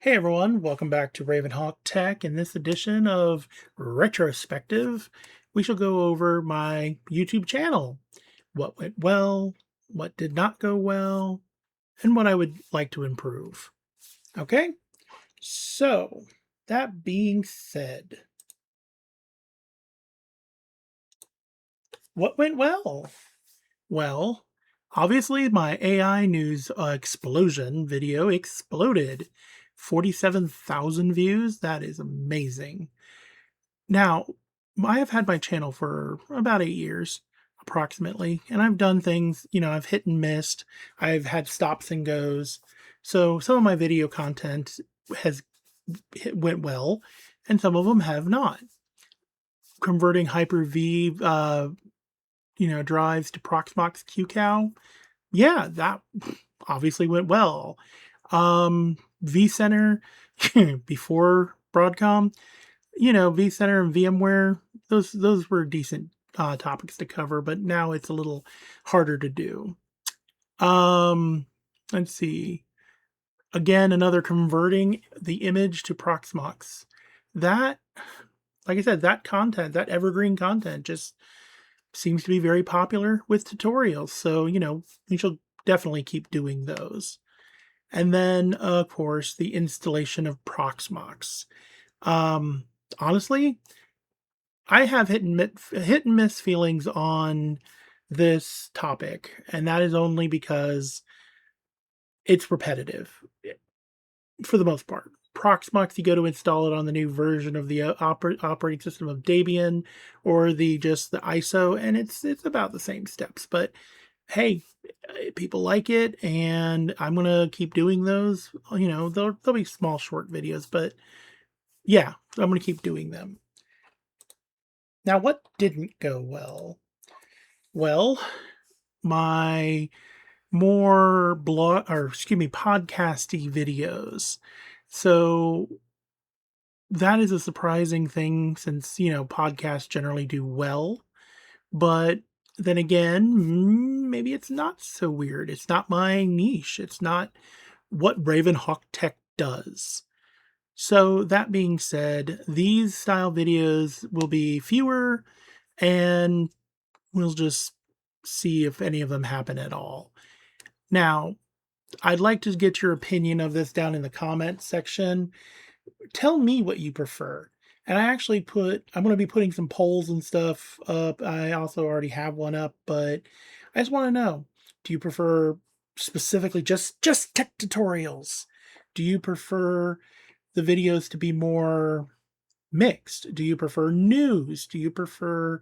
Hey everyone, welcome back to RavenHawkTech. In this edition of Retrospective, we shall go over my YouTube channel. What went well, what did not go well, and what I would like to improve. Okay? So, that being said, what went well? Well, obviously my AI news explosion video exploded. 47,000 views. That is amazing. Now, I have had my channel for about 8 years, approximately, and I've done things, I've hit and missed. I've had stops and goes. So some of my video content has went well, and some of them have not. Converting Hyper-V, drives to Proxmox QCOW, yeah, that obviously went well. vCenter, before Broadcom, vCenter and VMware, those were decent topics to cover, but now it's a little harder to do. Let's see. Again, another converting the image to Proxmox. That, like I said, that content, that evergreen content, just seems to be very popular with tutorials. So, we shall definitely keep doing those. And then, of course, the installation of Proxmox. Honestly, I have hit and miss feelings on this topic, and that is only because it's repetitive for the most part. Proxmox, you go to install it on the new version of the operating system of Debian or the ISO, and it's about the same steps. But hey, people like it, and I'm gonna keep doing those. They'll be small, short videos, but yeah, I'm gonna keep doing them. Now, what didn't go well? Well, my more podcasty videos. So that is a surprising thing since, podcasts generally do well. But then again, maybe it's not so weird. It's not my niche. It's not what RavenHawkTech does. So that being said, these style videos will be fewer, and we'll just see if any of them happen at all. Now, I'd like to get your opinion of this down in the comments section. Tell me what you prefer. And I'm going to be putting some polls and stuff up. I also already have one up, but I just want to know, do you prefer specifically just tech tutorials? Do you prefer the videos to be more mixed? Do you prefer news? Do you prefer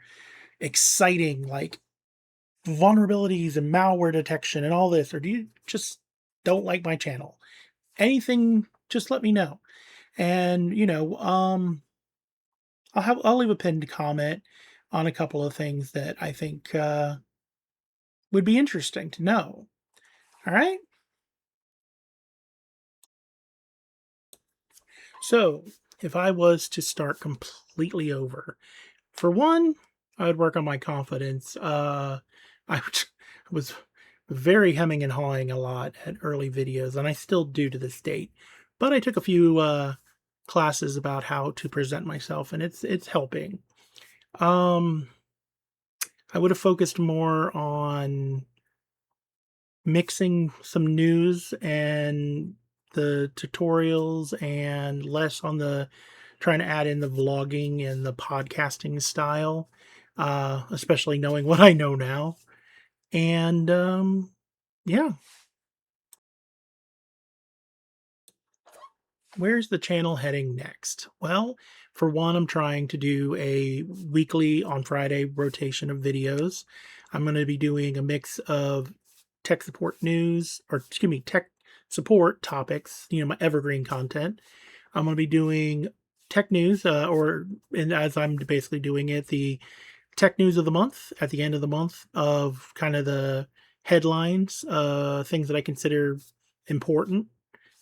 exciting, like vulnerabilities and malware detection and all this? Or do you just don't like my channel? Anything, just let me know. And, I'll leave a pinned comment on a couple of things that I think would be interesting to know. All right. So if I was to start completely over, for one, I would work on my confidence. I was very hemming and hawing a lot at early videos, and I still do to this date. But I took a few classes about how to present myself, and it's helping. Um, I would have focused more on mixing some news and the tutorials, and less on the trying to add in the vlogging and the podcasting style, especially knowing what I know now. And yeah, where's the channel heading next? Well, for one, I'm trying to do a weekly on Friday rotation of videos. I'm going to be doing a mix of tech support news, or excuse me, tech support topics, my evergreen content. I'm going to be doing tech news, and as I'm basically doing it, the tech news of the month at the end of the month, of kind of the headlines, things that I consider important.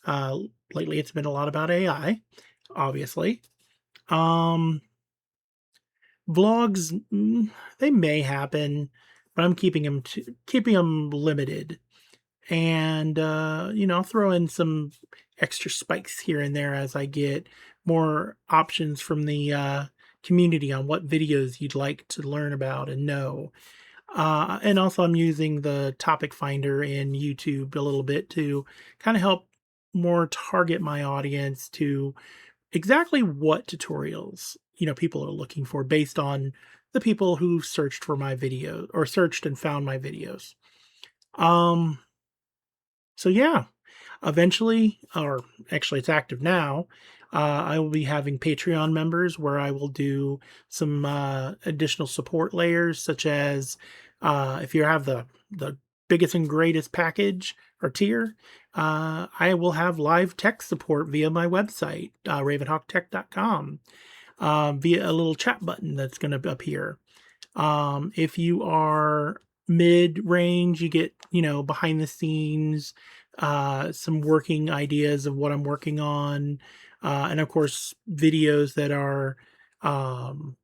Uh, Lately, it's been a lot about AI, obviously. Um, Vlogs, they may happen, but I'm keeping them limited. And I'll throw in some extra spikes here and there as I get more options from the community on what videos you'd like to learn about and know. And also, I'm using the topic finder in YouTube a little bit to kind of help more target my audience to exactly what tutorials people are looking for based on the people who searched for my video or searched and found my videos. Um, so yeah, eventually, or actually it's active now, I will be having Patreon members where I will do some additional support layers, such as if you have the biggest and greatest package or tier, I will have live tech support via my website, RavenHawkTech.com, via a little chat button that's going to appear. If you are mid range, you get, behind the scenes, some working ideas of what I'm working on. And of course, videos that are um,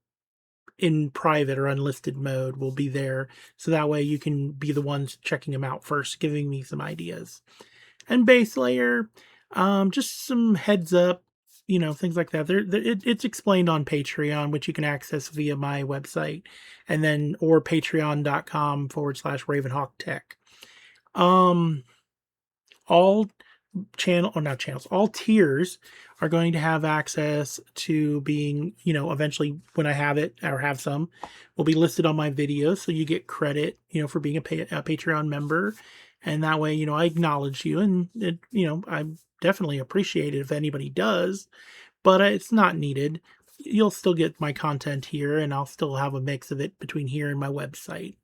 in private or unlisted mode will be there. So that way you can be the ones checking them out first, giving me some ideas. And base layer, just some heads up, things like that. It's explained on Patreon, which you can access via my website, and then or patreon.com/RavenHawkTech. Um, all channel or not channels, all tiers are going to have access to being, eventually when I have it or have some, will be listed on my videos. So you get credit, for being a Patreon member. And that way, I acknowledge you and I definitely appreciate it if anybody does, but it's not needed. You'll still get my content here and I'll still have a mix of it between here and my website.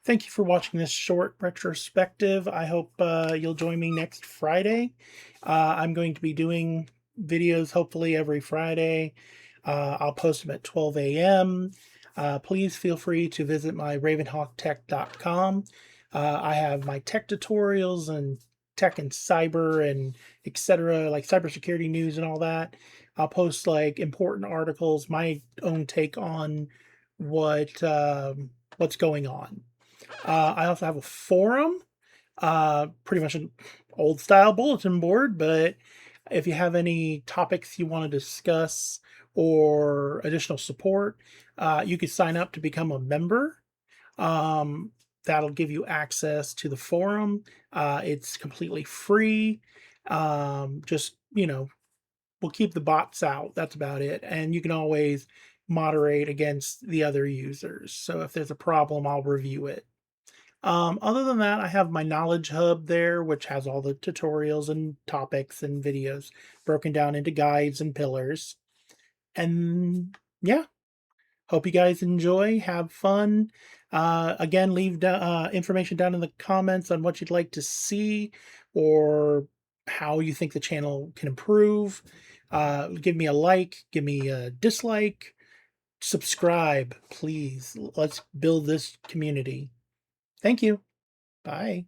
Thank you for watching this short retrospective. I hope you'll join me next Friday. I'm going to be doing videos hopefully every Friday. I'll post them at 12 a.m. Please feel free to visit my RavenHawkTech.com. I have my tech tutorials and tech and cyber and etc. like cybersecurity news and all that. I'll post like important articles, my own take on what's going on. I also have a forum, pretty much an old style bulletin board, but if you have any topics you want to discuss or additional support, you could sign up to become a member. Um, that'll give you access to the forum. It's completely free. Just, we'll keep the bots out. That's about it. And you can always moderate against the other users. So if there's a problem, I'll review it. Other than that, I have my knowledge hub there, which has all the tutorials and topics and videos broken down into guides and pillars. And yeah, hope you guys enjoy, have fun. Again, leave information down in the comments on what you'd like to see or how you think the channel can improve. Give me a like, give me a dislike, subscribe, please. Let's build this community. Thank you. Bye.